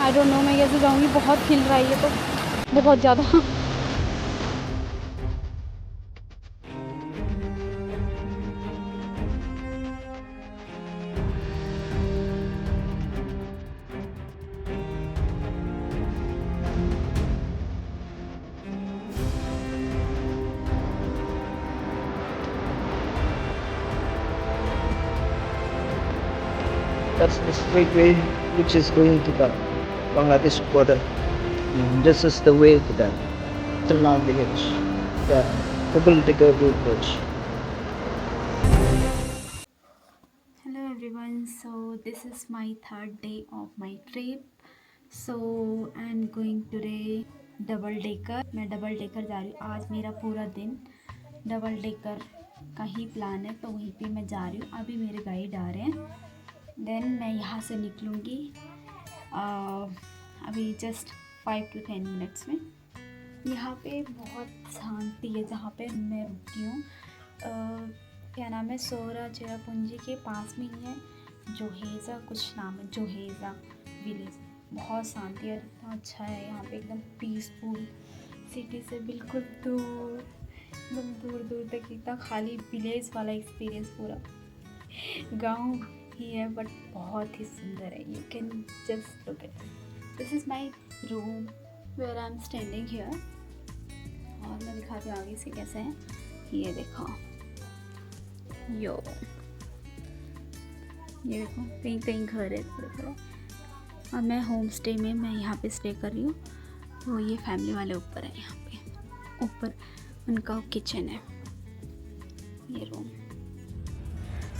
I don't no मैं कैसे जाऊँगी, बहुत खिल रहा है ये तो, बहुत ज़्यादा। That's the straight way which is going to the Bangladesh border. This is the way to the Trina village, the double decker road bridge. Hello everyone, so this is my third day of my trip. So I'm going today double decker. मैं double decker जा रही हूँ आज। मेरा पूरा दिन double decker का ही plan है, तो वहीं पे मैं जा रही हूँ। अभी मेरे गाइड आ रहे हैं, देन मैं यहाँ से निकलूँगी अभी जस्ट 5 to 10 मिनट्स में। यहाँ पे बहुत शांति है जहाँ पे मैं रुकी हूँ। क्या नाम है, सोरा चेरापूंजी के पास में ही है जोहेजा, कुछ नाम है, जोहेजा विलेज। बहुत शांति है, इतना अच्छा है यहाँ पे, एकदम पीसफुल। सिटी से बिल्कुल दूर, एकदम दूर दूर तक इतना खाली विलेज वाला एक्सपीरियंस पूरा। गांव ही है बट बहुत ही सुंदर है। You can just look at this is my room where I am standing here. और मैं दिखाती हूँ आगे से कैसे है। ये देखो, यो ये देखो, कहीं कहीं घर है थोड़ा थोड़ा। और मैं होम स्टे में, मैं यहाँ पे स्टे कर रही हूँ। तो ये फैमिली वाले ऊपर है, यहाँ पे ऊपर उनका किचन है, ये रूम।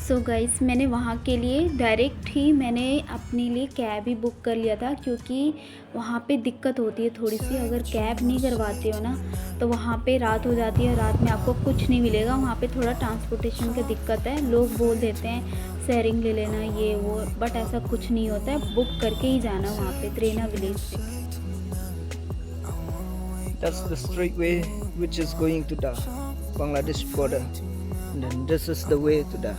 सो गाइस, मैंने वहाँ के लिए डायरेक्ट ही मैंने अपने लिए कैब ही बुक कर लिया था, क्योंकि वहाँ पे दिक्कत होती है थोड़ी सी। अगर कैब नहीं करवाते हो ना तो वहाँ पे रात हो जाती है, रात में आपको कुछ नहीं मिलेगा। वहाँ पे थोड़ा ट्रांसपोर्टेशन की दिक्कत है। लोग बोल देते हैं शेयरिंग ले लेना ये वो, बट ऐसा कुछ नहीं होता है। बुक करके ही जाना वहाँ पे त्रेना विलेज पे। That's the straight way which is going to the Bangladesh border. And then this is the way to the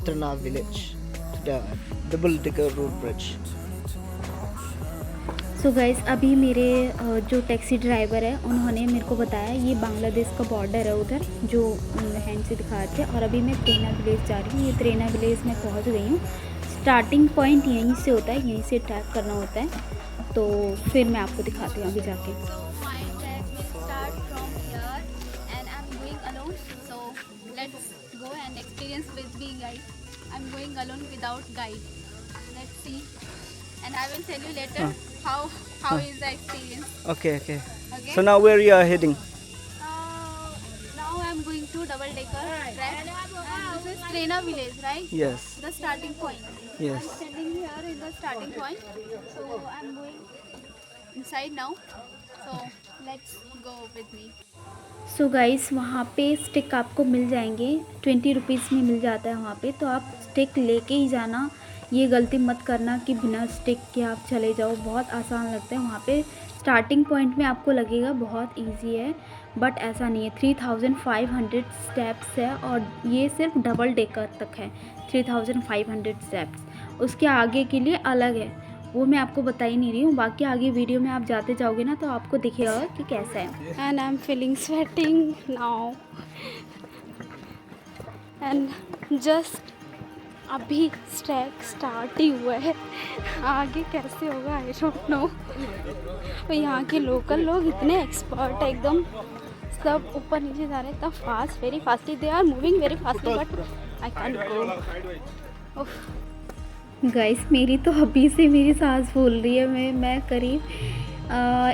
Trina village, to the double decker road bridge. So guys, अभी मेरे जो taxi driver है उन्होंने मेरे को बताया ये बांग्लादेश का बॉर्डर है उधर, जो हैंड से दिखा रहे थे। और अभी मैं त्रेना विलेज जा रही हूँ। ये त्रेना विलेज में पहुँच गई हूँ। स्टार्टिंग पॉइंट यहीं से होता है, यहीं से ट्रैक करना होता है। तो फिर मैं आपको दिखाती हूँ अभी जाके। And I will tell you later how is the experience. Okay. Okay. So now where you are heading? Now I am going to double decker track. And this is Trena village, right? Yes. The starting point. Yes. I'm standing here in the starting point. So I'm going inside now. So let's go with me. So guys, वहाँ पे stick आपको मिल जाएंगे, 20 rupees में मिल जाता है वहाँ पे। तो आप स्टिक लेके ही जाना, ये गलती मत करना कि बिना स्टिक के आप चले जाओ। बहुत आसान लगता है वहाँ पे। स्टार्टिंग पॉइंट में आपको लगेगा बहुत इजी है, बट ऐसा नहीं है। 3500 स्टेप्स है और ये सिर्फ डबल डेकर तक है। 3500 स्टेप्स, उसके आगे के लिए अलग है, वो मैं आपको बता ही नहीं रही हूँ। बाकी आगे वीडियो में आप जाते जाओगे ना तो आपको दिखेगा कि कैसा है। And I am feeling sweating now and just अभी ट्रैक स्टार्ट ही हुआ है। आगे कैसे होगा आई डोंट नो। तो यहाँ के लोकल लोग इतने एक्सपर्ट है, एकदम सब ऊपर नीचे जा रहे हैं इतना fast, very fastly. They are moving very fastly but I can't go. Guys, मेरी तो अभी से मेरी सांस फूल रही है। मैं करीब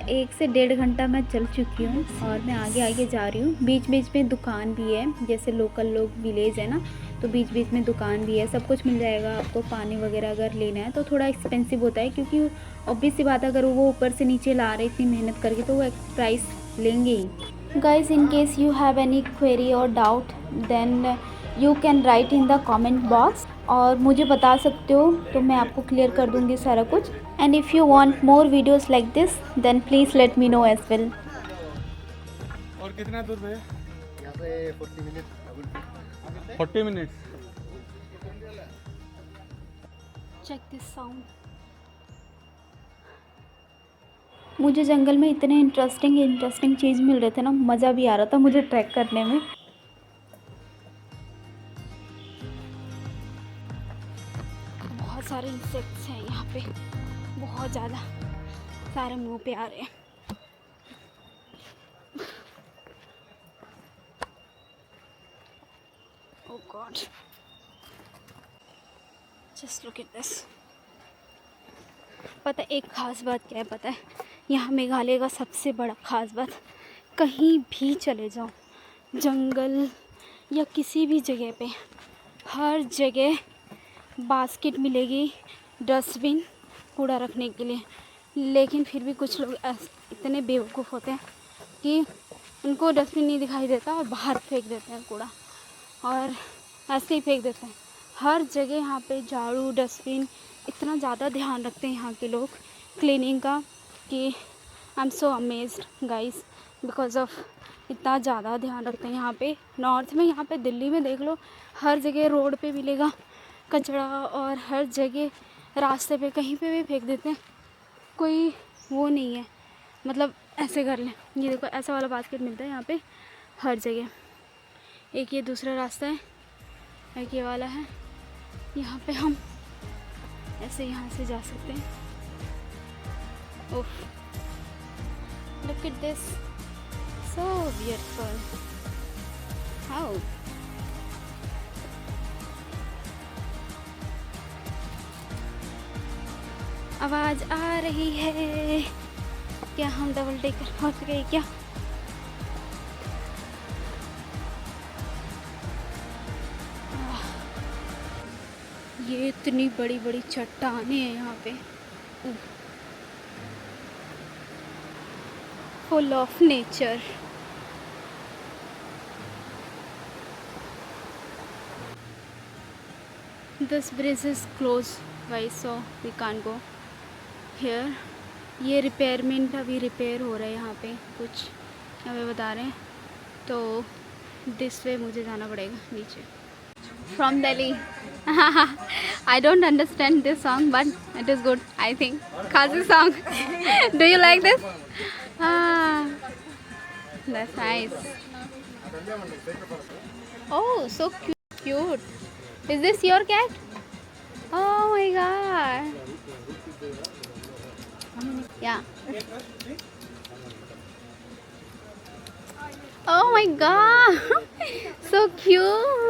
1 से 1.5 घंटा मैं चल चुकी हूँ और मैं आगे आगे जा रही हूँ। बीच बीच में दुकान भी है, जैसे लोकल लोग विलेज है ना, तो बीच बीच में दुकान भी है, सब कुछ मिल जाएगा आपको। पानी वगैरह अगर लेना है तो थोड़ा एक्सपेंसिव होता है, क्योंकि ऑब्वियस सी बात है, अगर वो ऊपर से नीचे ला रहे इतनी मेहनत करके तो वो एक प्राइस लेंगे ही। Guys, in case you have any query और doubt then you can write in the comment box, और मुझे बता सकते हो तो मैं आपको क्लियर कर दूँगी सारा कुछ। And if you want more videos like this then please let me know as well. और कितना दूर भैया? यहाँ से 40 minute. 40 minutes. Check this sound. मुझे जंगल में इतने इंटरेस्टिंग चीज़ मिल रहे थे ना, मज़ा भी आ रहा था मुझे ट्रैक करने में। बहुत सारे इंसेक्ट्स हैं यहाँ पे, बहुत ज़्यादा सारे मुंह पे आ रहे हैं। Oh God, just look at this. पता है एक ख़ास बात क्या है? पता है यहाँ मेघालय का सबसे बड़ा ख़ास बात, कहीं भी चले जाओ जंगल या किसी भी जगह पे, हर जगह बास्केट मिलेगी, डस्टबिन कूड़ा रखने के लिए। लेकिन फिर भी कुछ लोग इतने बेवकूफ़ होते हैं कि उनको डस्टबिन नहीं दिखाई देता और बाहर फेंक देते हैं कूड़ा, और ऐसे ही फेंक देते हैं। हर जगह यहाँ पे झाड़ू, डस्टबिन, इतना ज़्यादा ध्यान रखते हैं यहाँ के लोग क्लीनिंग का कि I am so amazed guys, because of इतना ज़्यादा ध्यान रखते हैं यहाँ पे। नॉर्थ में, यहाँ पे दिल्ली में देख लो, हर जगह रोड पे मिलेगा कचरा और हर जगह रास्ते पे कहीं पे भी फेंक देते हैं, कोई वो नहीं है, मतलब ऐसे कर लें। ये देखो ऐसा वाला बास्केट मिलता है यहाँ पे हर जगह। एक ये दूसरा रास्ता है, एक ये वाला है, यहाँ पे हम ऐसे यहाँ से जा सकते हैं। Oh, look at this, so beautiful. How आवाज़ आ रही है क्या? हम डबल डेकर पहुँच गए क्या? ये इतनी बड़ी बड़ी चट्टानें हैं यहाँ पे, full of nature. This bridge is close guys, so we can't go here. ये रिपेयरमेंट अभी रिपेयर हो रहा है यहाँ पे, कुछ हमें बता रहे हैं, तो दिस वे मुझे जाना पड़ेगा नीचे। From Delhi. I don't understand this song, but it is good, I think. Kazi song. Do you like this? Ah, that's nice. Oh, so cute. Is this your cat? Oh my god. Yeah. Oh my god. So cute.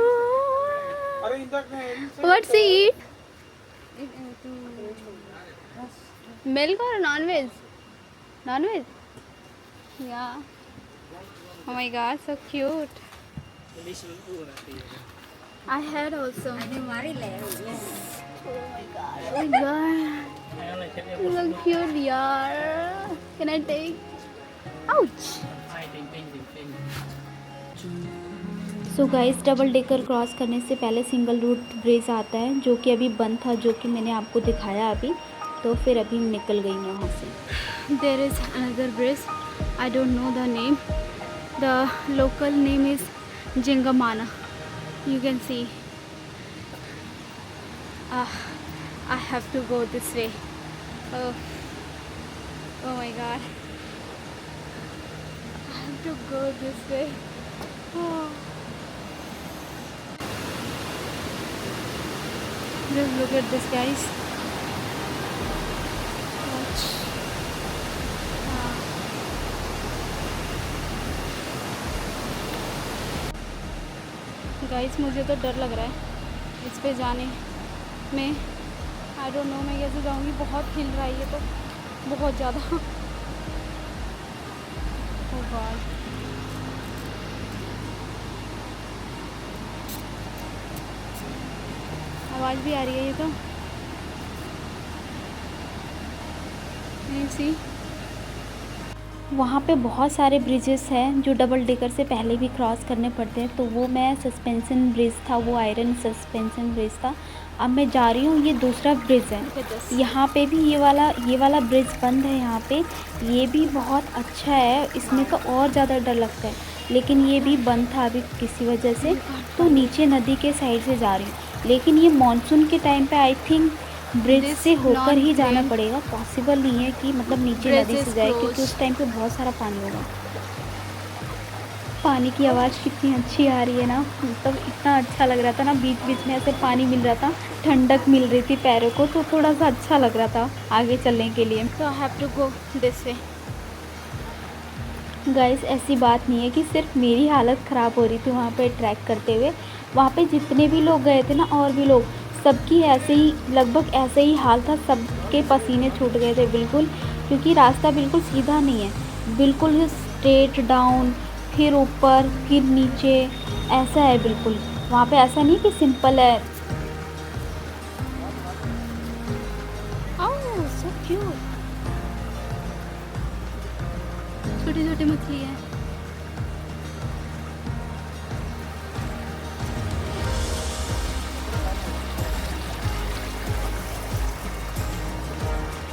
What's he eat? Milk or non-veg? Non-veg? Yeah. Oh my god, so cute. I had also. Oh my god. So cute, yaar. Can I take? Ouch. So guys, double decker cross करने से पहले single root bridge आता है, जो कि अभी बंद था, जो कि मैंने आपको दिखाया अभी, तो फिर अभी निकल गई मैं वहाँ से। There is another bridge, I don't know the name, the local name is Jingmana, you can see. I have to go this way. Oh my god, I have to go this way. Just look at this, guys. Watch. Guys, मुझे तो डर लग रहा है इस पे जाने में। आई डोंट नो मैं कैसे जाऊँगी, बहुत हिल रहा है ये तो, बहुत ज़्यादा। ओह गॉड, आवाज़ भी आ रही है ये तो। सी वहाँ पे बहुत सारे ब्रिजेस हैं जो डबल डेकर से पहले भी क्रॉस करने पड़ते हैं, तो वो मैं सस्पेंशन ब्रिज था, वो आयरन सस्पेंशन ब्रिज था। अब मैं जा रही हूँ, ये दूसरा ब्रिज है, यहाँ पे भी ये वाला ब्रिज बंद है यहाँ पे। ये भी बहुत अच्छा है, इसमें तो और ज़्यादा डर लगता है, लेकिन ये भी बंद था अभी किसी वजह से, तो नीचे नदी के साइड से जा रही हूँ। लेकिन ये मानसून के टाइम पे आई थिंक ब्रिज This से होकर ही जाना non-drained पड़ेगा, पॉसिबल नहीं है कि मतलब नीचे bridge नदी से is जाए, closed. क्योंकि उस टाइम पे बहुत सारा पानी होगा। पानी की आवाज़ कितनी अच्छी आ रही है ना, मतलब इतना अच्छा लग रहा था ना, बीच बीच में ऐसे पानी मिल रहा था, ठंडक मिल रही थी पैरों को, तो थोड़ा सा अच्छा लग रहा था आगे चलने के लिए। So I have to go this way. Guys ऐसी बात नहीं है कि सिर्फ मेरी हालत ख़राब हो रही थी वहाँ पे ट्रैक करते हुए, वहाँ पे जितने भी लोग गए थे ना, और भी लोग, सबकी ऐसे ही लगभग ऐसे ही हाल था, सबके पसीने छूट गए थे बिल्कुल, क्योंकि रास्ता बिल्कुल सीधा नहीं है, बिल्कुल ही स्ट्रेट डाउन, फिर ऊपर, फिर नीचे, ऐसा है बिल्कुल। वहाँ पे ऐसा नहीं कि सिंपल है। Oh, so cute. छोटी छोटी मछली है।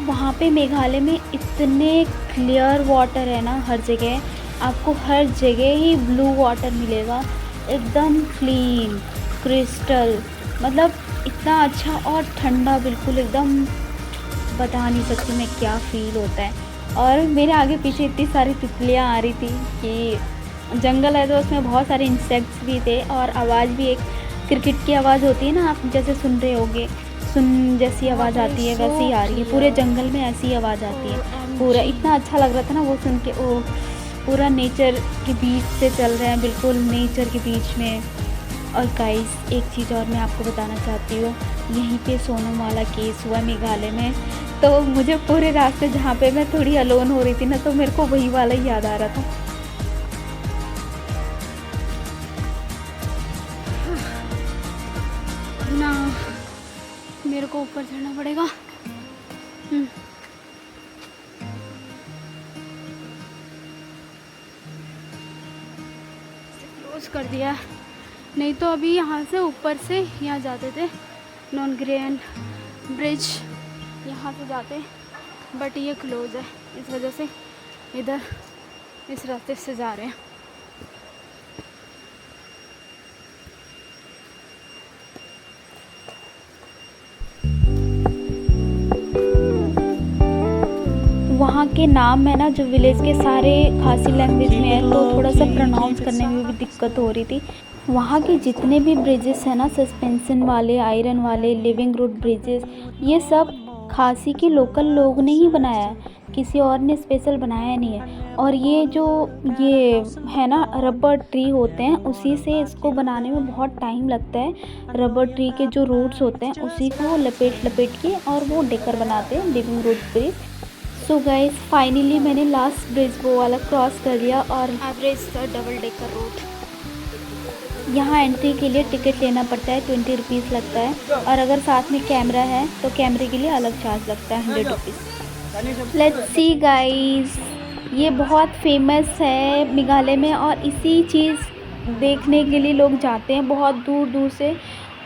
वहाँ पे मेघालय में इतने क्लियर वाटर है ना, हर जगह आपको हर जगह ही ब्लू वाटर मिलेगा, एकदम क्लीन क्रिस्टल, मतलब इतना अच्छा और ठंडा, बिल्कुल एकदम बता नहीं सकती मैं क्या फ़ील होता है। और मेरे आगे पीछे इतनी सारी तितलियाँ आ रही थी कि जंगल है तो उसमें बहुत सारे इंसेक्ट्स भी थे, और आवाज़ भी एक क्रिकेट की आवाज़ होती है ना, आप जैसे सुन रहे होगे, सुन जैसी आवाज़ आती है वैसी ही आ रही है, पूरे जंगल में ऐसी ही आवाज़ आती है पूरा। इतना अच्छा लग रहा था ना वो सुन के, ओ पूरा नेचर के बीच से चल रहे हैं, बिल्कुल नेचर के बीच में। और गाइस एक चीज़ और मैं आपको बताना चाहती हूँ, यहीं पे सोनम वाला केस हुआ मेघालय में, तो मुझे पूरे रास्ते जहाँ पे मैं थोड़ी अलोन हो रही थी ना, तो मेरे को वही वाला ही याद आ रहा था। ना मेरे को ऊपर चढ़ना पड़ेगा। क्लोज कर दिया, नहीं तो अभी यहाँ से ऊपर से यहाँ जाते थे, नॉन ग्रैंड ब्रिज यहाँ से जाते, बट ये क्लोज है, इस वजह से इधर इस रास्ते से जा रहे हैं। वहाँ के नाम है ना जो विलेज के सारे खासी लैंग्वेज में है, तो थोड़ा सा प्रोनाउंस करने में भी दिक्कत हो रही थी। वहाँ के जितने भी ब्रिजेस हैं ना, सस्पेंशन वाले, आयरन वाले, लिविंग रूट ब्रिजेस, ये सब खासी के लोकल लोग ने ही बनाया है, किसी और ने स्पेशल बनाया नहीं है। और ये जो ये है ना रबर ट्री होते हैं, उसी से इसको बनाने में बहुत टाइम लगता है। रबर ट्री के जो रूट्स होते हैं उसी को लपेट के और वो डेकर बनाते हैं, living root bridge. So guys finally मैंने लास्ट ब्रिज वो वाला क्रॉस कर लिया, और एवरेज डबल डेकर रोड। यहाँ एंट्री के लिए टिकट लेना पड़ता है, 20 रुपीज़ लगता है, और अगर साथ में कैमरा है तो कैमरे के लिए अलग चार्ज लगता है, 100 रुपीज़। लेट्स सी गाइस, ये बहुत फेमस है मेघालय में, और इसी चीज़ देखने के लिए लोग जाते हैं बहुत दूर दूर से,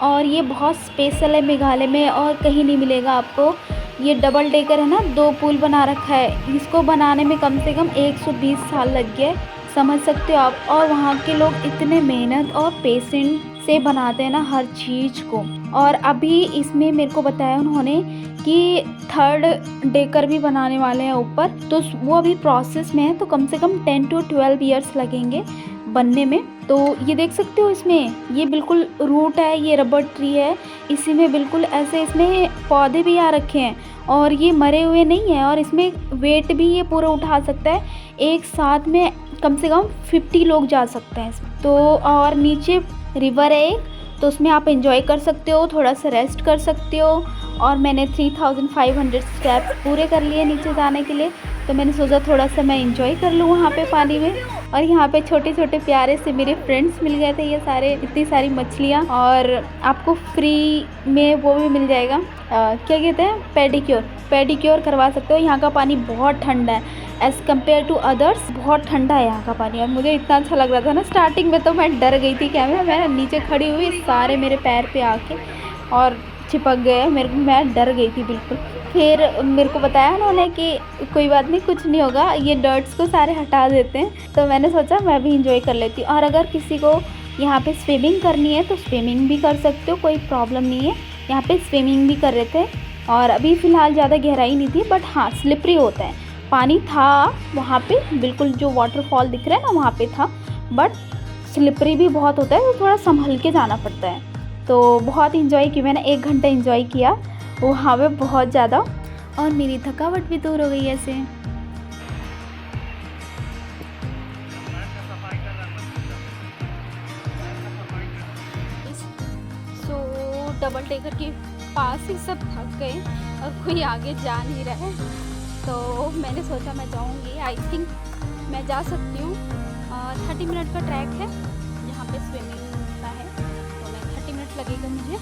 और ये बहुत स्पेशल है मेघालय में और कहीं नहीं मिलेगा आपको। ये डबल डेकर है ना, 2 पुल बना रखा है, इसको बनाने में कम से कम 120 साल लग गए, समझ सकते हो आप। और वहाँ के लोग इतने मेहनत और पेशेंट से बनाते हैं ना हर चीज़ को। और अभी इसमें मेरे को बताया उन्होंने कि 3rd डेकर भी बनाने वाले हैं ऊपर, तो वो अभी प्रोसेस में है, तो कम से कम 10 to 12 ईयर्स लगेंगे बनने में। तो ये देख सकते हो, इसमें ये बिल्कुल रूट है, ये रबर ट्री है, इसी में बिल्कुल ऐसे इसमें पौधे भी आ रखे हैं, और ये मरे हुए नहीं है, और इसमें वेट भी ये पूरा उठा सकता है, एक साथ में कम से कम 50 लोग जा सकते हैं इसमें। तो और नीचे रिवर है एक, तो उसमें आप एंजॉय कर सकते हो, थोड़ा सा रेस्ट कर सकते हो। और मैंने 3500 स्टेप्स पूरे कर लिए नीचे जाने के लिए, तो मैंने सोचा थोड़ा सा मैं एंजॉय कर लूँ वहाँ पे पानी में। और यहाँ पे छोटे छोटे प्यारे से मेरे फ्रेंड्स मिल गए थे, ये सारे इतनी सारी मछलियाँ, और आपको फ्री में वो भी मिल जाएगा, क्या कहते हैं, पेडिक्योर करवा सकते हो। यहाँ का पानी बहुत ठंडा है एज़ कम्पेयर टू अदर्स, बहुत ठंडा है यहाँ का पानी। और मुझे इतना अच्छा लग रहा था ना, स्टार्टिंग में तो मैं डर गई थी, क्या मैं नीचे खड़ी हुई, सारे मेरे पैर पे आके और चिपक गए, मैं डर गई थी बिल्कुल। फिर मेरे को बताया उन्होंने कि कोई बात नहीं, कुछ नहीं होगा, ये डर्ट्स को सारे हटा देते हैं। तो मैंने सोचा मैं भी इंजॉय कर लेती हूँ। और अगर किसी को यहाँ पे स्विमिंग करनी है तो स्विमिंग भी कर सकते हो, कोई प्रॉब्लम नहीं है। यहाँ पे स्विमिंग भी कर रहे थे, और अभी फ़िलहाल ज़्यादा गहराई नहीं थी, बट हाँ स्लिपरी होता है। पानी था वहाँ पे, बिल्कुल जो वाटरफॉल दिख रहा है ना वहाँ पे था, बट स्लिपरी भी बहुत होता है, तो थोड़ा संभल के जाना पड़ता है। तो बहुत इन्जॉय की मैंने, 1 घंटा इन्जॉय किया वहाँ पे बहुत ज़्यादा, और मेरी थकावट भी दूर हो गई ऐसे। सो डबल डेकर के पास ही सब थक गए और कोई आगे जा नहीं रहा है, तो मैंने सोचा मैं जाऊंगी। आई थिंक मैं जा सकती हूँ। 30 मिनट का ट्रैक है जहाँ पे स्विमिंग होता है, तो मैं 30 मिनट लगेगा मुझे,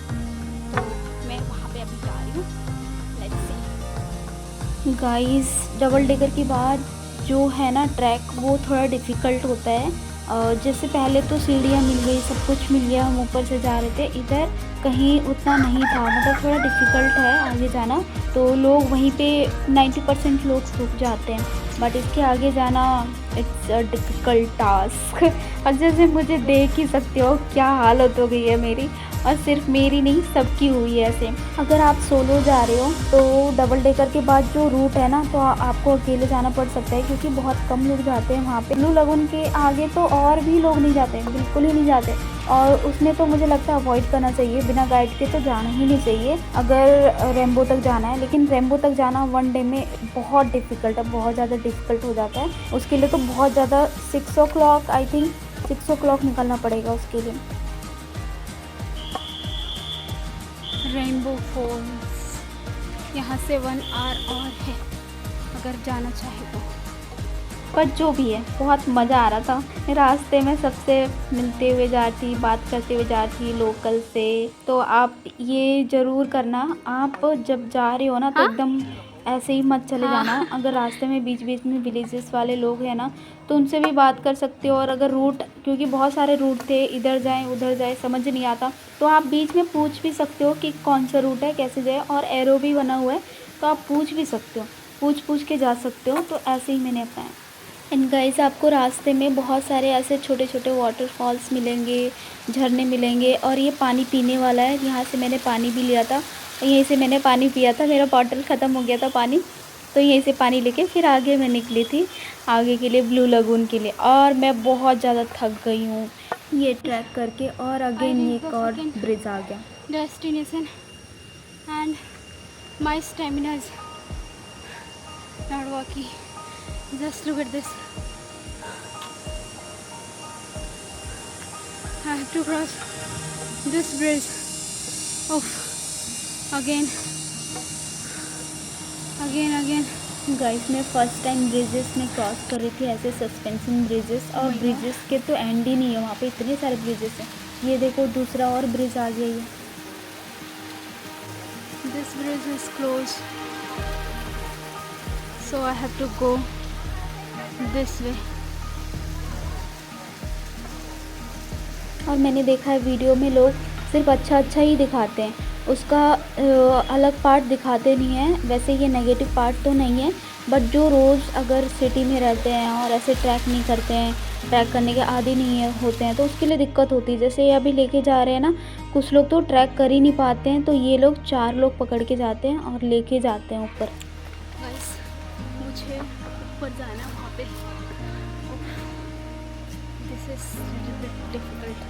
तो मैं वहाँ पे अभी जा रही हूँ। Let's see. Guys double decker के बाद जो है ना ट्रैक, वो थोड़ा डिफ़िकल्ट होता है। जैसे पहले तो सीढ़ियाँ मिल गई, सब कुछ मिल गया, हम ऊपर से जा रहे थे, इधर कहीं उतना नहीं था, मतलब थोड़ा डिफ़िकल्ट है आगे जाना। तो लोग वहीं पे 90% लोग रुक जाते हैं, बट इसके आगे जाना इट्स अ डिफ़िकल्ट टास्क। और जैसे मुझे देख ही सकते हो क्या हालत हो गई है मेरी, और सिर्फ मेरी नहीं सबकी हुई है ऐसे। अगर आप सोलो जा रहे हो तो डबल डेकर के बाद जो रूट है ना, तो आपको अकेले जाना पड़ सकता है, क्योंकि बहुत कम लोग जाते हैं वहाँ पे। ब्लू लगून के आगे तो और भी लोग नहीं जाते, बिल्कुल ही नहीं जाते, और उसमें तो मुझे लगता है अवॉइड करना चाहिए, बिना गाइड के तो जाना ही नहीं चाहिए अगर रेम्बो तक जाना है। लेकिन रेम्बो तक जाना 1 डे में बहुत डिफ़िकल्ट है, बहुत ज़्यादा डिफ़िकल्ट हो जाता है। उसके लिए तो बहुत ज़्यादा 6 o'clock, आई थिंक 6 o'clock निकलना पड़ेगा उसके लिए। रेनबो फॉल्स यहाँ से 1 आवर और है अगर जाना चाहे तो। पर जो भी है बहुत मज़ा आ रहा था। रास्ते में सबसे मिलते हुए जा रही थी, बात करते हुए जा रही थी लोकल से। तो आप ये ज़रूर करना, आप जब जा रहे हो ना तो एकदम ऐसे ही मत चले जाना। अगर रास्ते में बीच बीच में विलेजेस वाले लोग हैं ना, तो उनसे भी बात कर सकते हो। और अगर रूट, क्योंकि बहुत सारे रूट थे, इधर जाएं उधर जाएं समझ नहीं आता, तो आप बीच में पूछ भी सकते हो कि कौन सा रूट है, कैसे जाए। और एरो भी बना हुआ है, तो आप पूछ भी सकते हो, पूछ के जा सकते हो। तो ऐसे ही मैंने अपनाया। एंड गाइस आपको रास्ते में बहुत सारे ऐसे छोटे छोटे वाटरफॉल्स मिलेंगे, झरने मिलेंगे, और ये पानी पीने वाला है। यहाँ से मैंने पानी भी लिया था, यहीं से मैंने पानी पिया था, मेरा बॉटल ख़त्म हो गया था पानी, तो यहीं से पानी लेके फिर आगे मैं निकली थी आगे के लिए, ब्लू लगून के लिए। और मैं बहुत ज़्यादा थक गई हूँ ये ट्रैक करके। और अगेन एक और ब्रिज आ गया destination and my stamina is not working. Just look at this. I have to cross this bridge. Oh, again. Guys मैं फ़र्स्ट टाइम ब्रिजेस में क्रॉस कर रही थी, ऐसे सस्पेंशन ब्रिजेस। और ब्रिजेस के तो एंड ही नहीं है, वहाँ पे इतने सारे ब्रिजेस हैं। ये देखो दूसरा और ब्रिज आ गया है। This bridge is closed, so I have to go this way. और मैंने देखा है वीडियो में लोग सिर्फ अच्छा ही दिखाते हैं, उसका अलग पार्ट दिखाते नहीं हैं। वैसे ये नेगेटिव पार्ट तो नहीं है, बट जो रोज़ अगर सिटी में रहते हैं और ऐसे ट्रैक नहीं करते हैं, ट्रैक करने के आदी नहीं है होते हैं, तो उसके लिए दिक्कत होती है। जैसे ये अभी लेके जा रहे हैं ना, कुछ लोग तो ट्रैक कर ही नहीं पाते हैं, तो ये लोग 4 लोग पकड़ के जाते हैं और लेके जाते हैं ऊपर। Guys, मुझे ऊपर जाना है वहाँ पे। This is little bit difficult.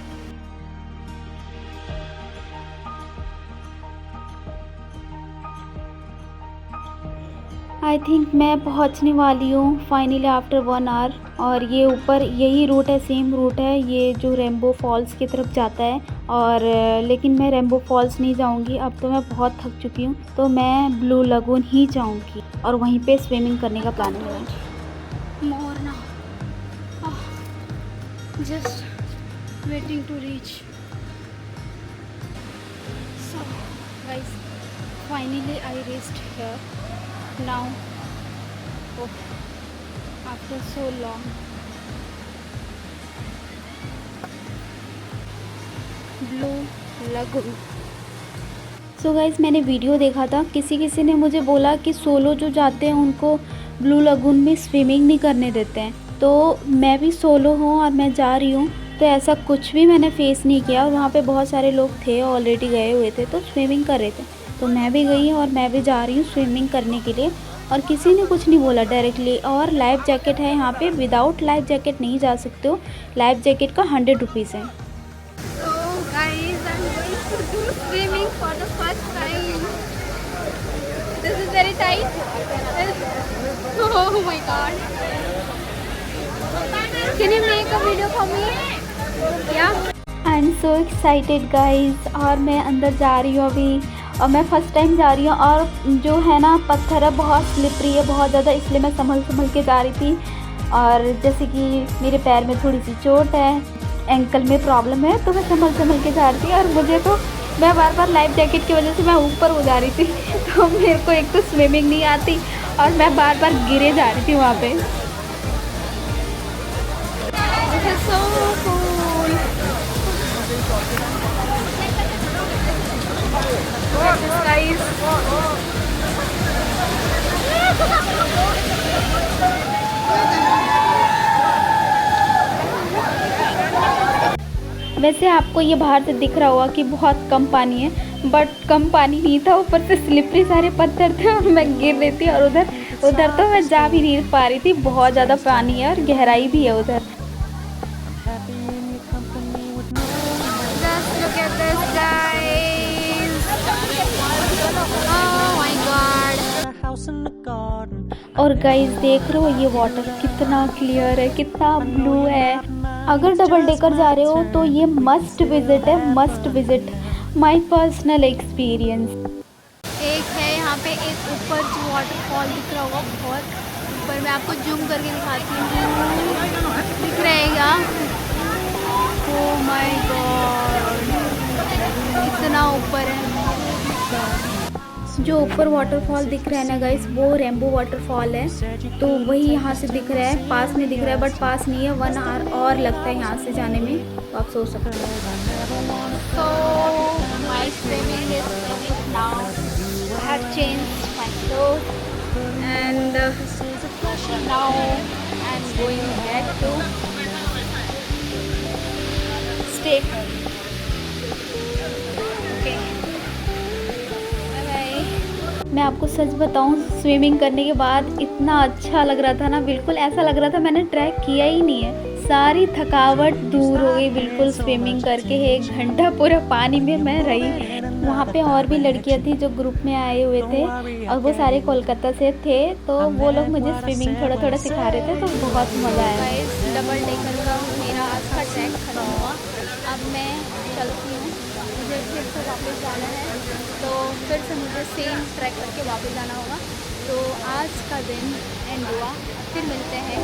I think मैं पहुंचने वाली हूँ फाइनली आफ्टर 1 आवर। और ये ऊपर यही रूट है, सेम रूट है ये जो रेम्बो फॉल्स की तरफ जाता है। और लेकिन मैं रेम्बो फॉल्स नहीं जाऊँगी, अब तो मैं बहुत थक चुकी हूँ, तो मैं ब्लू लगून ही जाऊँगी और वहीं पे स्विमिंग करने का प्लान है। More now. Oh, just waiting to reach. So, guys, finally I reached here. Now, oh, after so long. Blue Lagoon. So guys मैंने वीडियो देखा था, किसी ने मुझे बोला कि सोलो जो जाते हैं उनको ब्लू लगून में स्विमिंग नहीं करने देते हैं। तो मैं भी सोलो हूँ और मैं जा रही हूँ, तो ऐसा कुछ भी मैंने फेस नहीं किया। और वहाँ पे बहुत सारे लोग थे, ऑलरेडी गए हुए थे, तो स्विमिंग कर रहे थे। तो मैं भी गई और मैं भी जा रही हूँ स्विमिंग करने के लिए। और किसी ने कुछ नहीं बोला डायरेक्टली। और लाइफ जैकेट है यहाँ पे, विदाउट लाइफ जैकेट नहीं जा सकते हो। लाइफ जैकेट का 100 रुपीज़ है। So guys, I'm going to do swimming for the first time. This is very tight. Oh my god. Can you make a video for me? Yeah. I am so excited guys. और मैं अंदर जा रही हूँ अभी, और मैं first time जा रही हूँ। और जो है ना पत्थर है बहुत स्लिपरी है बहुत ज़्यादा, इसलिए मैं संभल के जा रही थी। और जैसे कि मेरे पैर में थोड़ी सी चोट है, एंकल में प्रॉब्लम है, तो मैं संभल के जा रही थी। और मुझे तो मैं बार लाइफ जैकेट की वजह से मैं ऊपर हो जा रही थी। तो मेरे को एक तो स्विमिंग नहीं आती और मैं बार गिरे जा रही थी वहाँ पे। This is so cool. This is guys. वैसे आपको ये बाहर से दिख रहा होगा कि बहुत कम पानी है, बट कम पानी नहीं था, ऊपर से स्लिपरी सारे पत्थर थे और मैं गिर रही थी। और उधर तो मैं जा भी नहीं पा रही थी, बहुत ज़्यादा पानी है और गहराई भी है उधर। Just look at this, guys. Oh my god. और गाइस देख रहे हो ये वाटर कितना क्लियर है, कितना ब्लू है। अगर डबल डेकर जा रहे हो तो ये मस्ट विजिट है, must visit. My personal experience. एक है यहाँ पे, एक ऊपर जो वाटरफॉल दिख रहा होगा बहुत ऊपर, मैं आपको जूम करके दिखाती हूँ। दिख रहेगा। ओह माय गॉड, इतना ऊपर है। जो ऊपर वाटरफॉल दिख रहा है ना गाइस, वो रेनबो वाटरफॉल है। तो वही यहाँ से दिख रहा है, पास में दिख रहा है, बट पास नहीं है। 1 आवर और लगता है यहाँ से जाने में, तो आप सोच सकते हो। So my swimming is finished now. I have changed my clothes and now I'm going back to stay. Okay. Bye bye. मैं आपको सच बताऊं, स्विमिंग करने के बाद इतना अच्छा लग रहा था ना, बिल्कुल ऐसा लग रहा था मैंने ट्रैक किया ही नहीं है। सारी थकावट दूर हो गई बिल्कुल स्विमिंग करके। 1 घंटा पूरा पानी में मैं रही। वहाँ पे और भी लड़कियाँ थी जो ग्रुप में आए हुए थे और वो सारे कोलकाता से थे, तो वो लोग मुझे स्विमिंग थोड़ा सिखा रहे थे, तो बहुत मज़ा आया। गाइस, डबल डेकर का मेरा आज का ट्रैक खत्म हुआ। अब मैं चलती हूँ, मुझे फिर से वापस जाना है, तो फिर से मुझे सेम ट्रैक करके वापस जाना होगा। तो आज का दिन एंड हुआ, फिर मिलते हैं